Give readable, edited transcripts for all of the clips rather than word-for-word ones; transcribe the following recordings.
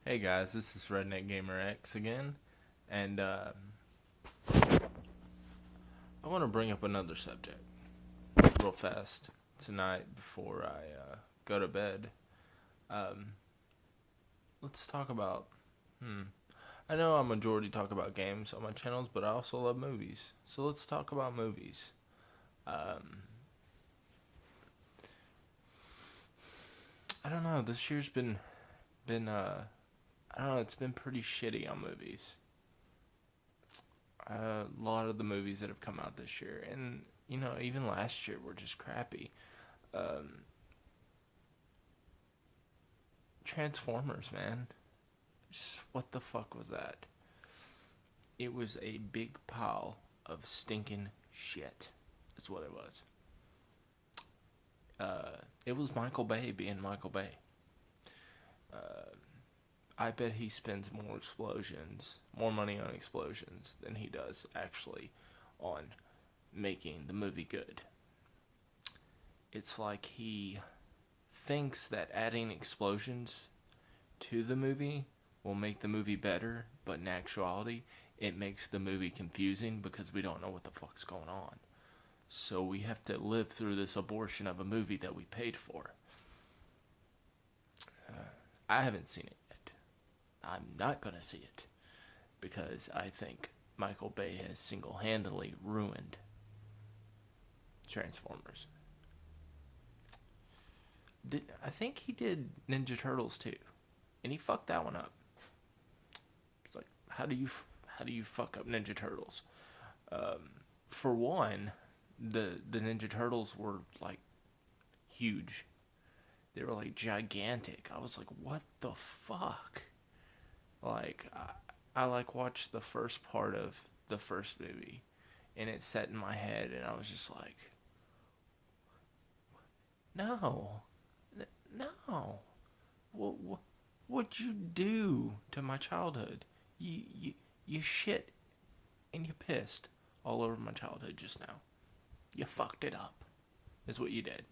Hey guys, this is Redneck Gamer X again, and I want to bring up another subject real fast tonight before I go to bed. Um, let's talk about. I know I majority talk about games on my channels, but I also love movies. So let's talk about movies. Um, I don't know. This year's been I don't know. It's been pretty shitty on movies. A lot of the movies that have come out this year, and even last year were just crappy. Um, Transformers, man. Just, what the fuck was that? It was a big pile of stinking shit. Is what it was. It was Michael Bay being Michael Bay. I bet he spends more money on explosions than he does actually on making the movie good. It's like he thinks that adding explosions to the movie will make the movie better, but in actuality, it makes the movie confusing because we don't know what the fuck's going on. So we have to live through this abortion of a movie that we paid for. I haven't seen it yet. I'm not gonna see it because I think Michael Bay has single handedly ruined Transformers. I think he did Ninja Turtles too, and he fucked that one up. It's like, how do you fuck up Ninja Turtles? For one, the Ninja Turtles were like huge. They were like gigantic. I was like, what the fuck? Like, I like watched the first part of the first movie, and it set in my head, and I was just like, no, no. What what'd you do to my childhood? You shit and you pissed all over my childhood just now. You fucked it up. Is what you did.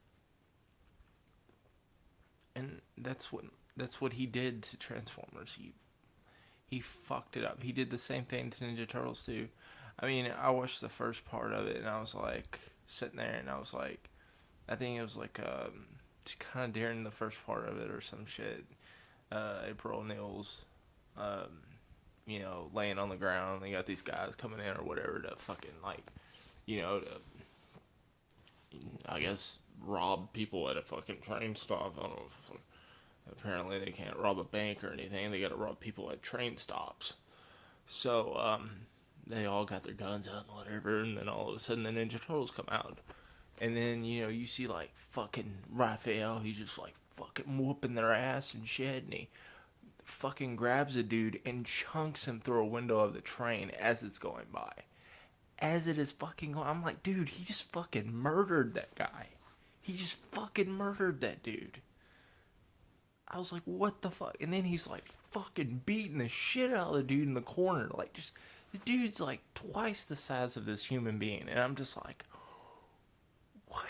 And that's what he did to Transformers. He fucked it up. He did the same thing to Ninja Turtles too. I mean, I watched the first part of it and I was like sitting there and I was like, I think it was like kind of during the first part of it or some shit. April O'Neil's, laying on the ground. They got these guys coming in or whatever to fucking like, to I guess rob people at a fucking train stop. I don't know. Apparently they can't rob a bank or anything. They got to rob people at train stops. So they all got their guns out and whatever, and then all of a sudden the Ninja Turtles come out, and then you see like fucking Raphael. He's just like fucking whooping their ass and shit, and he fucking grabs a dude and chunks him through a window of the train as it's going by. As it is fucking going, I'm like, dude, he just fucking murdered that guy. He just fucking murdered that dude. I was like, what the fuck? And then he's like fucking beating the shit out of the dude in the corner. Like, just, the dude's like twice the size of this human being. And I'm just like, what?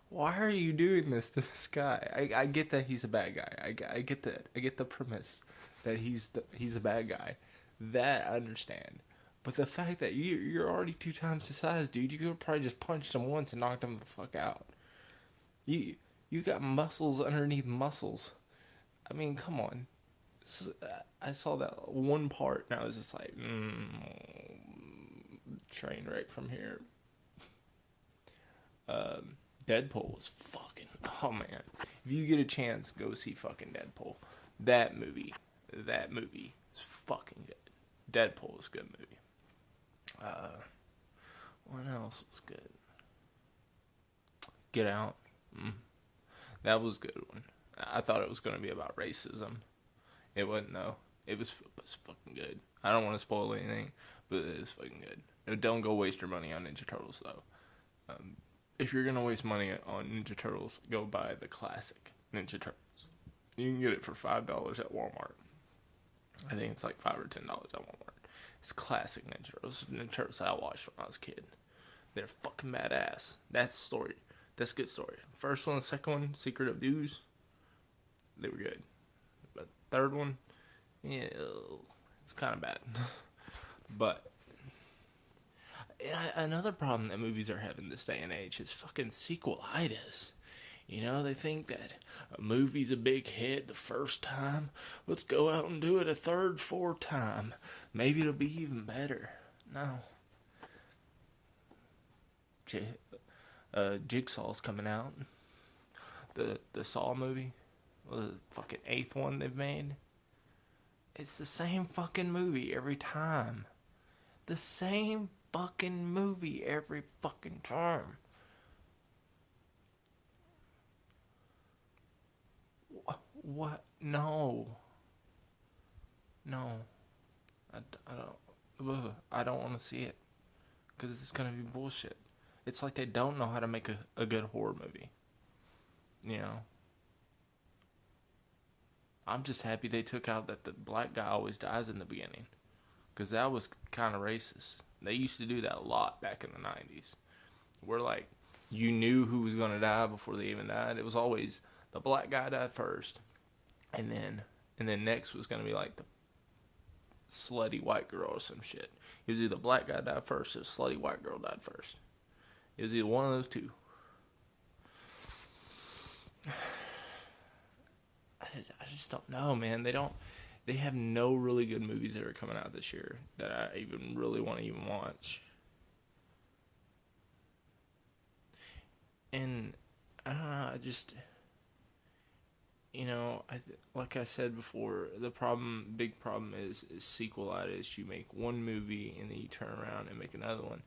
Why are you doing this to this guy? I get that he's a bad guy. I get that. I get the premise that he's a bad guy. That I understand. But the fact that you're already two times the size, dude, you could have probably just punched him once and knocked him the fuck out. You you got muscles underneath muscles. I mean, come on. I saw that one part and I was just like, train wreck from here. Deadpool was fucking. Oh man, if you get a chance, go see fucking Deadpool. That movie, that movie is fucking good. Deadpool is a good movie. Uh, what else was good? Get Out. Mm, that was a good one. I thought it was gonna be about racism. It wasn't though. It was fucking good. I don't want to spoil anything, but it is fucking good. Don't go waste your money on Ninja Turtles though. If you're gonna waste money on Ninja Turtles, go buy the classic Ninja Turtles. You can get it for $5 at Walmart. I think it's like $5 or $10 at Walmart. It's classic Ninja Turtles. Ninja Turtles I watched when I was a kid. They're fucking badass. That's the story. That's a good story. First one, the second one, Secret of Dues. They were good. But Third one, yeah, it's kind of bad. But another problem that movies are having this day and age is fucking sequelitis. You know, they think that a movie's a big hit the first time. Let's go out and do it a third, fourth time. Maybe it'll be even better. No. Jigsaw's coming out. The Saw movie, the fucking eighth one they've made. It's the same fucking movie every time. The same fucking movie every fucking time. What? No. No. I don't. I don't want to see it. Because it's going to be bullshit. It's like they don't know how to make a good horror movie. You know? I'm just happy they took out that the black guy always dies in the beginning. Because that was kind of racist. They used to do that a lot back in the 90s. Where, like, you knew who was going to die before they even died. It was always the black guy died first. And then next was going to be, like, the slutty white girl or some shit. It was either the black guy died first or the slutty white girl died first. It was either one of those two. I just don't know, man. They have no really good movies that are coming out this year that I even really want to even watch. And I don't know, like I said before, the big problem is sequelitis. You make one movie and then you turn around and make another one.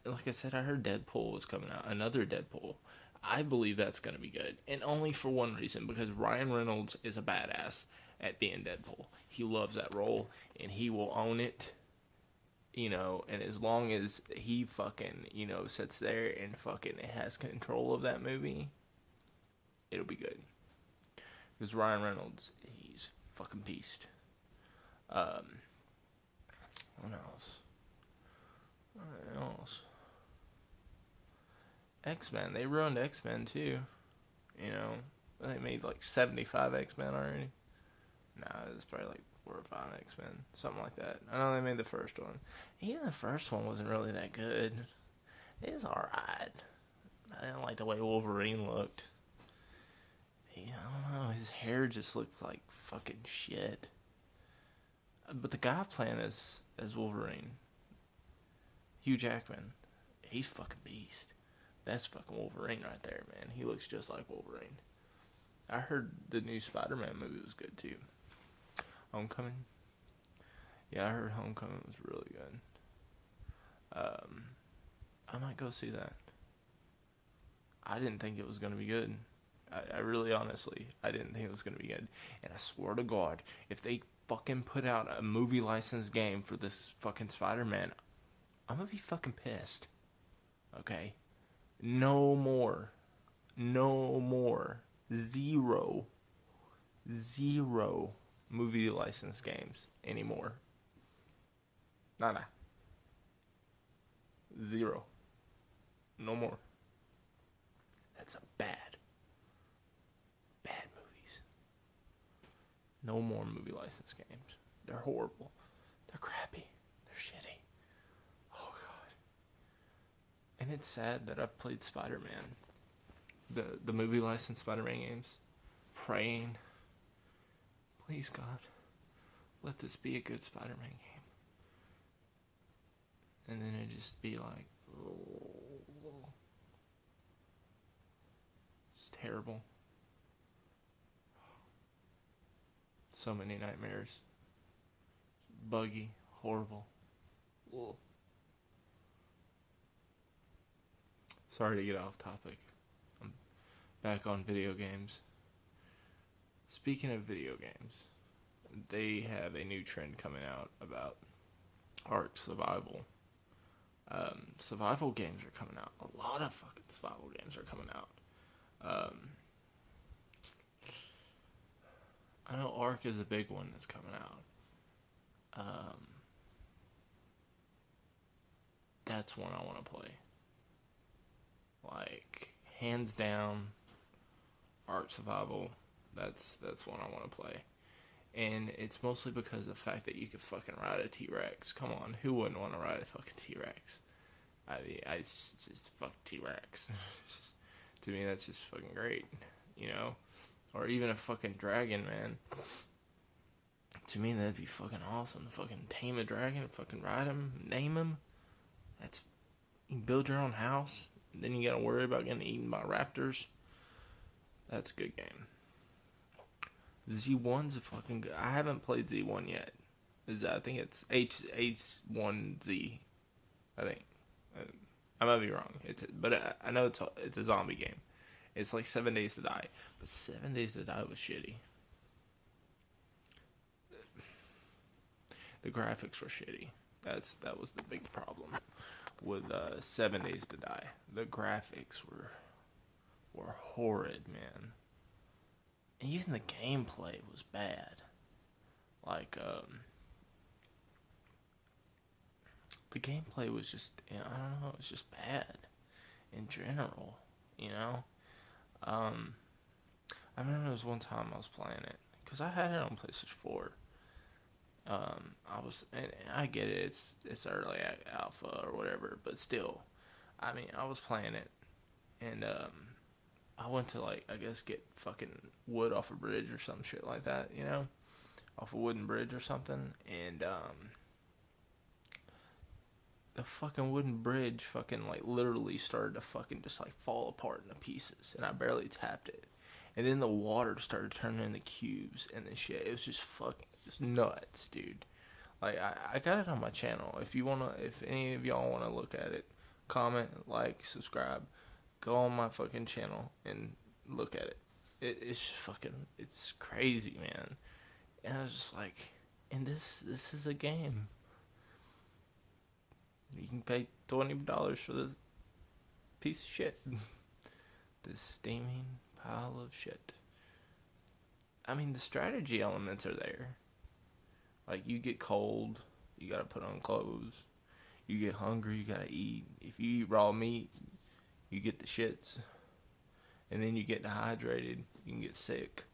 Like I said, I heard Deadpool was coming out, another Deadpool. I believe that's going to be good. And only for one reason, because Ryan Reynolds is a badass at being Deadpool. He loves that role, and he will own it, and as long as he fucking, sits there and fucking has control of that movie, it'll be good. Because Ryan Reynolds, he's fucking beast. What else? What else? X-Men. They ruined X-Men too. They made like 75 X-Men already. Nah, it's probably like 4 or 5 X-Men. Something like that. I know they made the first one. Even the first one wasn't really that good. It was alright. I didn't like the way Wolverine looked. I don't know. His hair just looked like fucking shit. But the guy playing as Wolverine, Hugh Jackman, he's fucking beast. That's fucking Wolverine right there, man. He looks just like Wolverine. I heard the new Spider-Man movie was good too. Homecoming? Yeah, I heard Homecoming was really good. I might go see that. I didn't think it was going to be good. I really, honestly, I didn't think it was going to be good. And I swear to God, if they fucking put out a movie license game for this fucking Spider-Man, I'm going to be fucking pissed. Okay? No more. Zero movie license games anymore. Nada. Zero. No more. That's a bad movies. No more movie license games. They're horrible. They're crappy. They're shitty. Oh God. And it's sad that I've played Spider-Man. The movie license Spider-Man games. Praying, please God, let this be a good Spider-Man game. And then it just be like, oh, it's terrible. So many nightmares. Buggy, horrible. Ugh. Sorry to get off topic. I'm back on video games. Speaking of video games, they have a new trend coming out about Ark Survival. Survival games are coming out. A lot of fucking survival games are coming out. I know Ark is a big one that's coming out. That's one I want to play. Like, hands down, Ark Survival. That's one I want to play. And it's mostly because of the fact that you could fucking ride a T-Rex. Come on, who wouldn't want to ride a fucking T-Rex? I mean, it's just fucking T-Rex. To me, that's just fucking great, you know? Or even a fucking dragon, man. To me, that'd be fucking awesome. To fucking tame a dragon, fucking ride him, name him. That's, you can build your own house. Then you gotta worry about getting eaten by raptors. That's a good game. Z1's a fucking good. I haven't played Z1 yet. I think it's H1Z. I think. I might be wrong. But I know it's a zombie game. It's like 7 Days to Die, but 7 Days to Die was shitty. The graphics were shitty. That was the big problem with 7 Days to Die. The graphics were horrid, man. And even the gameplay was bad. Like the gameplay was just, I don't know, it was just bad in general, you know? I remember there was one time I was playing it, because I had it on PlayStation 4. And I get it, it's early alpha or whatever, but still, I mean, I was playing it, and, I went to, like, I guess get fucking wood off a bridge or some shit like that, you know? Off a wooden bridge or something, and, the fucking wooden bridge fucking, like, literally started to fucking just, like, fall apart into pieces, and I barely tapped it. And then the water started turning into cubes and then shit. It was just fucking, just nuts, dude. Like, I got it on my channel. If any of y'all wanna look at it, comment, like, subscribe, go on my fucking channel and look at it. It's fucking, it's crazy, man. And I was just like, and this is a game. You can pay $20 for this piece of shit. This steaming pile of shit. I mean, the strategy elements are there. Like, you get cold, you gotta put on clothes. You get hungry, you gotta eat. If you eat raw meat, you get the shits. And then you get dehydrated, you can get sick.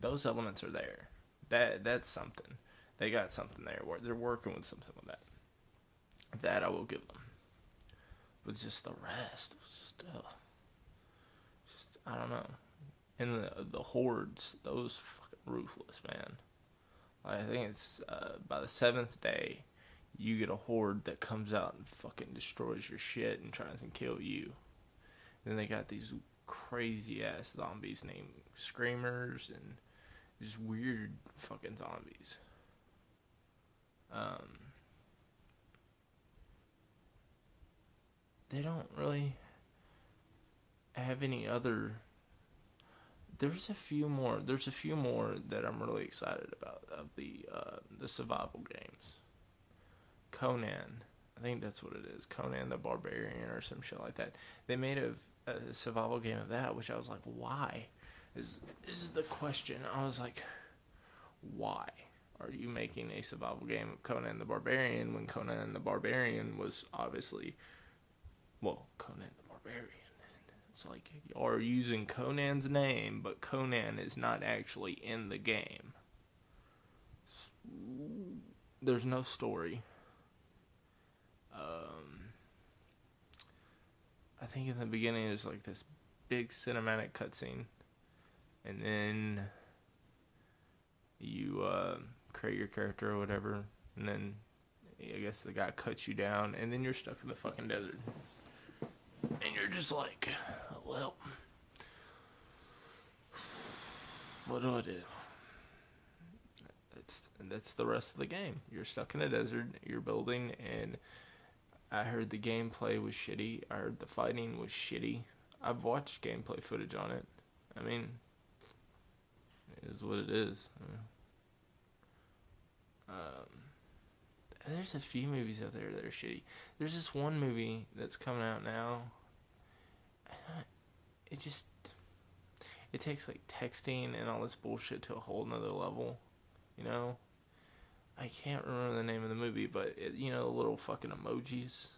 Those elements are there. That's something. They got something there. They're working with something with that. That I will give them. But just the rest was just I don't know. And the hordes, those fucking ruthless, man. Like, I think it's by the 7th day, you get a horde that comes out and fucking destroys your shit and tries and kill you. Then they got these crazy ass zombies named Screamers and these weird fucking zombies. They don't really have any other. There's a few more that I'm really excited about of the survival games. Conan, I think that's what it is. Conan the Barbarian or some shit like that. They made a survival game of that, which I was like, why? This is the question. I was like, why are you making a survival game of Conan the Barbarian when Conan the Barbarian was obviously, well, Conan the Barbarian. It's like, you're using Conan's name, but Conan is not actually in the game. There's no story. I think in the beginning there's like this big cinematic cutscene, and then you create your character or whatever, and then I guess the guy cuts you down, and then you're stuck in the fucking desert. And you're just like, well, what do I do? That's the rest of the game. You're stuck in a desert, you're building, and I heard the gameplay was shitty. I heard the fighting was shitty. I've watched gameplay footage on it. I mean, it is what it is. There's a few movies out there that are shitty. There's this one movie that's coming out now. It takes like texting and all this bullshit to a whole nother level, you know? I can't remember the name of the movie, but the little fucking emojis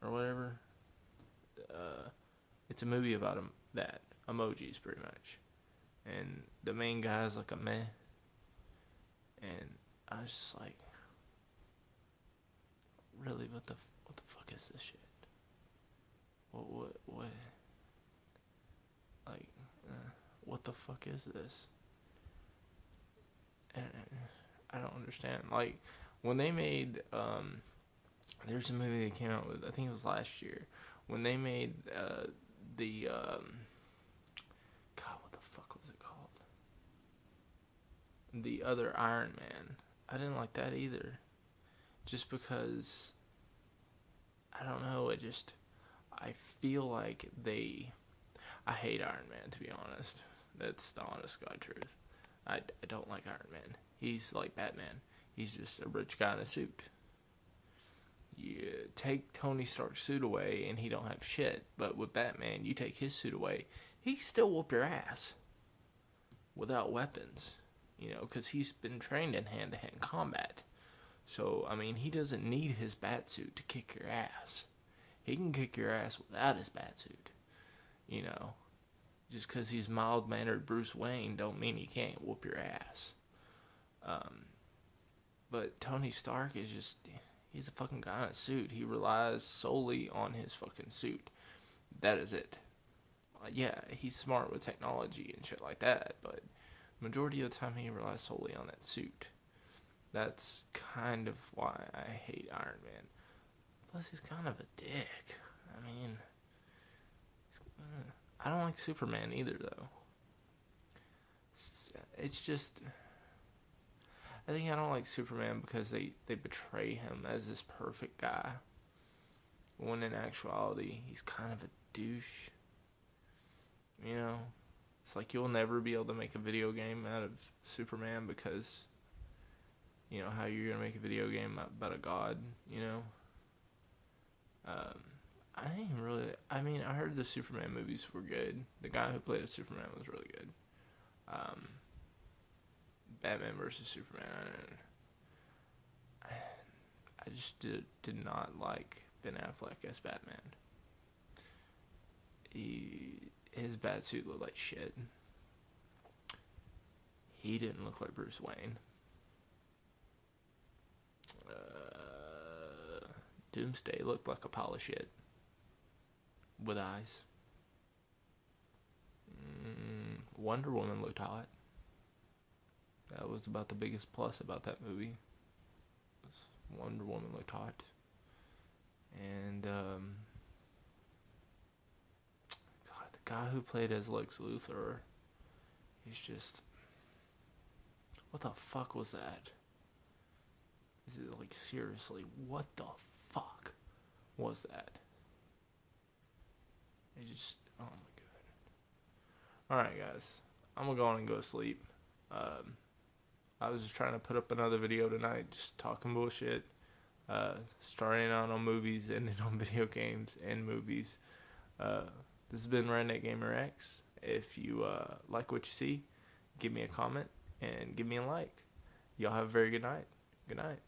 or whatever. It's a movie about that emojis, pretty much, and the main guy is like a meh, And I was just like, really, what the fuck is this shit? What like, what the fuck is this? And I don't understand. Like, when they made, there's a movie they came out with, I think it was last year, when they made, God, what the fuck was it called? The other Iron Man. I didn't like that either. Just because, I don't know, I feel like I hate Iron Man, to be honest. That's the honest God truth. I don't like Iron Man. He's like Batman. He's just a rich guy in a suit. You take Tony Stark's suit away and he don't have shit. But with Batman, you take his suit away, he can still whoop your ass without weapons. Because he's been trained in hand-to-hand combat. So, I mean, he doesn't need his batsuit to kick your ass. He can kick your ass without his batsuit. Just because he's mild-mannered Bruce Wayne don't mean he can't whoop your ass. But Tony Stark is he's a fucking guy in a suit. He relies solely on his fucking suit. That is it. Yeah, he's smart with technology and shit like that, but majority of the time he relies solely on that suit. That's kind of why I hate Iron Man. Plus, he's kind of a dick. I mean, I don't like Superman either, though. It's just, I think I don't like Superman because they betray him as this perfect guy, when in actuality, he's kind of a douche. It's like you'll never be able to make a video game out of Superman because, how you're going to make a video game about a god, I didn't really, I heard the Superman movies were good. The guy who played Superman was really good. Batman versus Superman, I just did not like Ben Affleck as Batman. His batsuit looked like shit. He didn't look like Bruce Wayne. Doomsday looked like a pile of shit with eyes. Wonder Woman looked hot. That was about the biggest plus about that movie. Wonder Woman looked hot. And God, the guy who played as Lex Luthor, he's just, what the fuck was that? Is it like, seriously, what the fuck was that? It just, oh my god. Alright guys, I'm gonna go on and go to sleep. I was just trying to put up another video tonight, just talking bullshit. Starting out on movies, ending on video games and movies. This has been Redneck Gamer X. If you like what you see, give me a comment and give me a like. Y'all have a very good night. Good night.